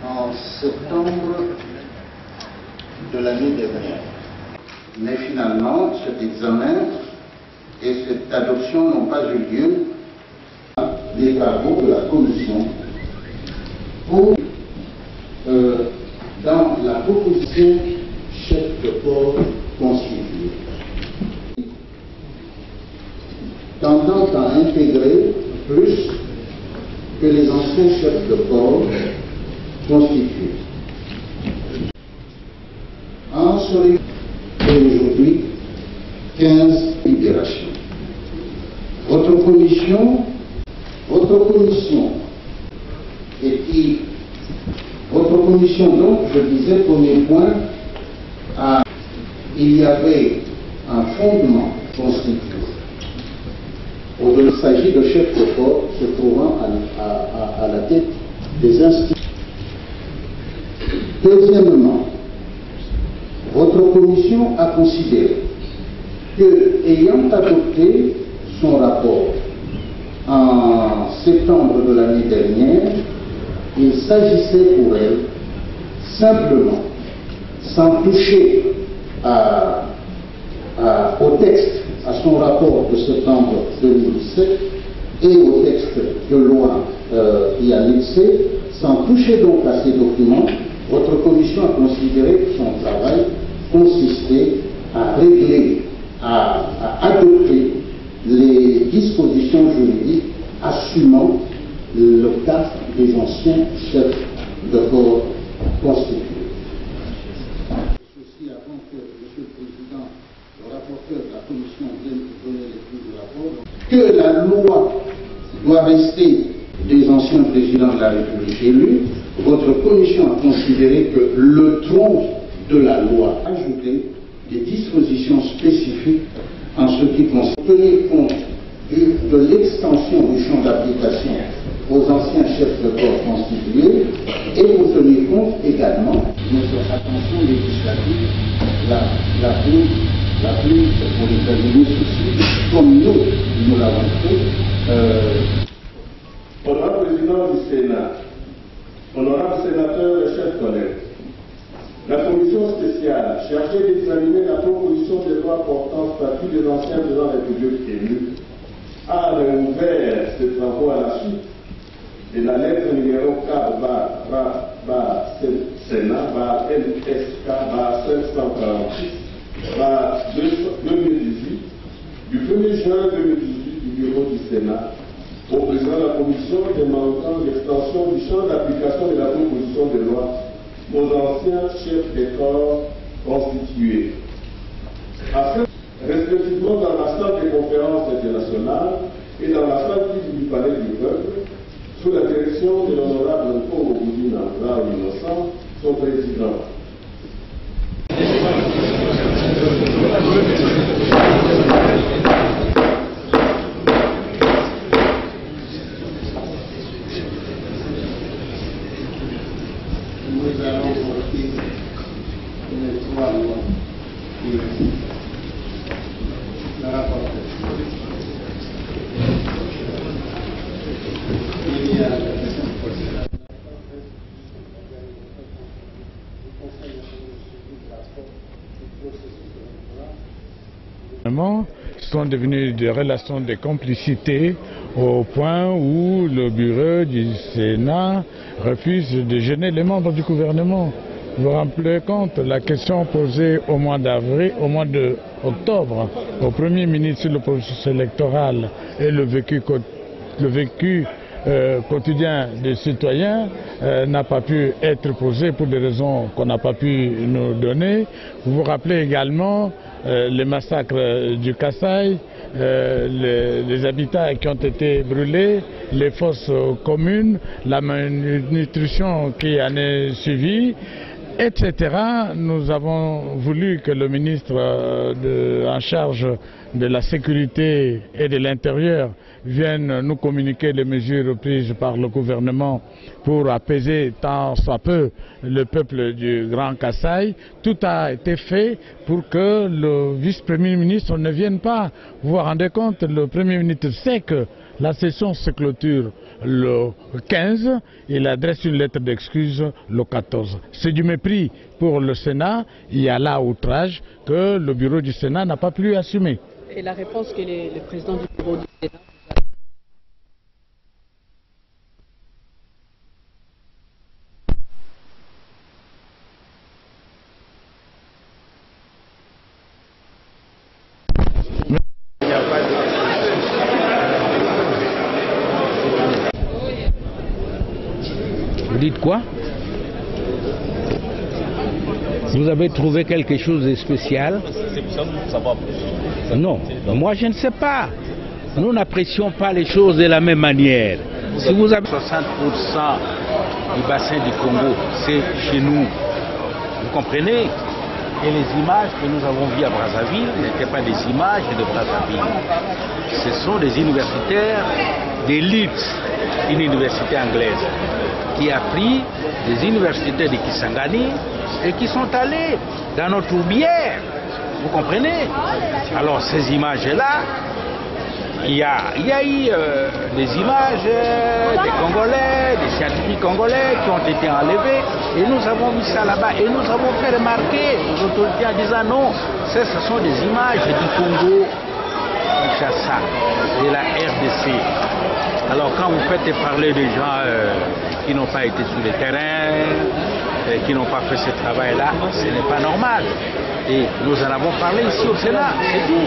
en septembre de l'année dernière. Mais finalement, cet examen et cette adoption n'ont pas eu lieu. Les travaux de la commission pour, dans la proposition chef de corps constitué, tendant à intégrer plus que les anciens chefs de corps constitués. En serait aujourd'hui 15 libérations. Votre commission donc, je disais, premier point, il y avait un fondement constitué. Il s'agit de chefs de corps se trouvant à la tête des institutions. Deuxièmement, votre commission a considéré que, ayant adopté son rapport en septembre de l'année dernière, il s'agissait pour elle simplement, sans toucher au texte, à son rapport de septembre 2017 et au texte de loi y annexé, sans toucher donc à ces documents, votre commission a considéré que son travail consistait à régler, à adopter les dispositions juridiques assumant le cas des anciens chefs de corps constitués. Ceci avant que M. le Président, le rapporteur de la commission, vienne donner lecture du rapport, que la loi doit rester des anciens présidents de la République élus, votre commission a considéré que le tronc de la loi ajoutait des dispositions spécifiques en ce qui concerne tenir compte de l'extension du champ d'application aux anciens chefs de corps constitués et pour tenir compte également de notre attention législative la plus pour examiner ceci comme nous l'avons fait. Honorable Président du Sénat, honorable sénateur et chers collègues, la commission spéciale chargée d'examiner la proposition de loi portant statut des anciens de la République élus a réouvert ses travaux à la suite de la lettre numéro 4-Sénat-NSK-546-2018 du 1er juin 2018 du bureau du Sénat au président de la commission demandant l'extension du champ d'application de la proposition de loi aux anciens chefs des corps constitués, afin, respectivement dans la salle des conférences internationales et dans la salle du palais du peuple, sous la direction de l'honorable Paul Boudina Innocent, son président. Nous allons voter les trois lois qui restent. Le rapporteur. Il y a sont devenues des relations de complicité au point où le bureau du Sénat refuse de gêner les membres du gouvernement. Vous vous rendez compte, la question posée au mois d'avril, au mois d'octobre, au Premier ministre sur le processus électoral et le vécu quotidien des citoyens n'a pas pu être posé pour des raisons qu'on n'a pas pu nous donner. Vous vous rappelez également les massacres du Kasaï, les habitats qui ont été brûlés, les fosses communes, la malnutrition qui en est suivie, etc. Nous avons voulu que le ministre en charge de la sécurité et de l'intérieur vienne nous communiquer les mesures prises par le gouvernement pour apaiser tant soit peu le peuple du Grand Kasaï. Tout a été fait pour que le vice-premier ministre ne vienne pas. Vous vous rendez compte, le premier ministre sait que la session se clôture le 15, il adresse une lettre d'excuse le 14. C'est du mépris pour le Sénat. Il y a là outrage que le bureau du Sénat n'a pas pu assumer. Et la réponse que le président du bureau du Sénat Vous dites quoi? Vous avez trouvé quelque chose de spécial? Non, moi je ne sais pas. Nous n'apprécions pas les choses de la même manière. Si vous avez 60% du bassin du Congo, c'est chez nous. Vous comprenez? Et les images que nous avons vues à Brazzaville n'étaient pas des images de Brazzaville. Ce sont des universitaires d'élite, une université anglaise, qui a pris des universités de Kisangani et qui sont allés dans nos tourbières. Vous comprenez? Alors ces images-là, il y a eu des images des Congolais, des scientifiques congolais qui ont été enlevés et nous avons mis ça là-bas et nous avons fait remarquer aux autorités en disant non, ce sont des images du Congo, Kinshasa, de la RDC. Alors quand vous faites parler des gens qui n'ont pas été sur le terrain, qui n'ont pas fait ce travail-là, ce n'est pas normal. Et nous en avons parlé ici au Sénat, c'est tout.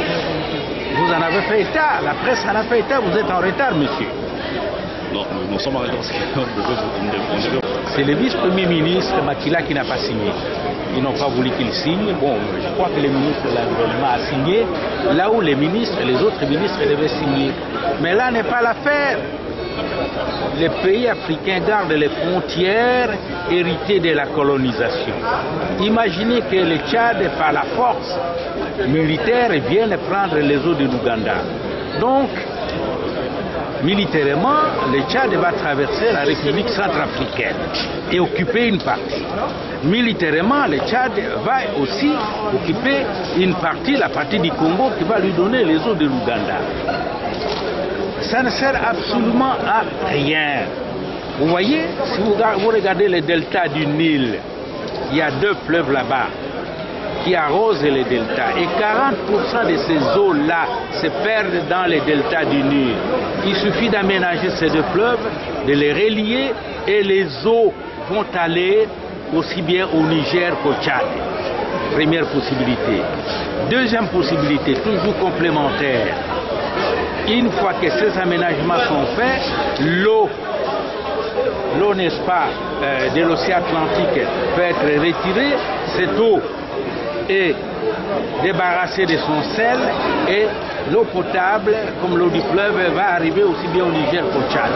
Vous en avez fait état, la presse en a fait état, vous êtes en retard, monsieur. Non, nous sommes en retard. C'est le vice-premier ministre Makila qui n'a pas signé. Ils n'ont pas voulu qu'il signe. Bon, je crois que le ministre de l'Environnement a signé, là où les autres ministres devaient signer. Mais là n'est pas l'affaire. Les pays africains gardent les frontières héritées de la colonisation. Imaginez que le Tchad, par la force militaire, vienne prendre les eaux de l'Ouganda. Donc, militairement, le Tchad va traverser la République centrafricaine et occuper une partie. Militairement, le Tchad va aussi occuper une partie, la partie du Congo, qui va lui donner les eaux de l'Ouganda. Ça ne sert absolument à rien. Vous voyez, si vous regardez le delta du Nil, il y a 2 fleuves là-bas qui arrosent les deltas. Et 40% de ces eaux-là se perdent dans les deltas du Nil. Il suffit d'aménager ces 2 fleuves, de les relier et les eaux vont aller aussi bien au Niger qu'au Tchad. Première possibilité. Deuxième possibilité, toujours complémentaire. Une fois que ces aménagements sont faits, l'eau, n'est-ce pas, de l'océan Atlantique peut être retirée. Cette eau est débarrassée de son sel et l'eau potable, comme l'eau du fleuve, va arriver aussi bien au Niger qu'au Tchad.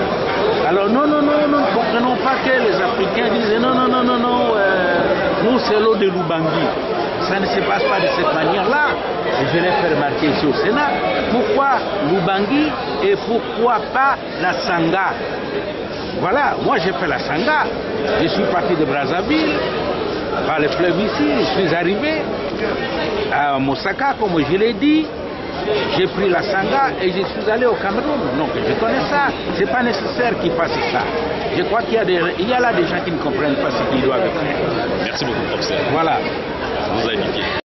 Alors non, nous ne comprenons pas que les Africains disent non, nous c'est l'eau de l'Ubangi. Ça ne se passe pas de cette manière-là. Et je l'ai fait remarquer ici au Sénat. Pourquoi l'Ubangi et pourquoi pas la Sanga? Voilà, moi j'ai fait la Sanga. Je suis parti de Brazzaville, par le fleuve ici, je suis arrivé à Mosaka, comme je l'ai dit. J'ai pris la Sanga et je suis allé au Cameroun. Donc je connais ça. Ce n'est pas nécessaire qu'ils fassent ça. Je crois qu'il y a là des gens qui ne comprennent pas ce qu'ils doivent faire. Merci beaucoup, professeur. Voilà. Vous avez indiqué.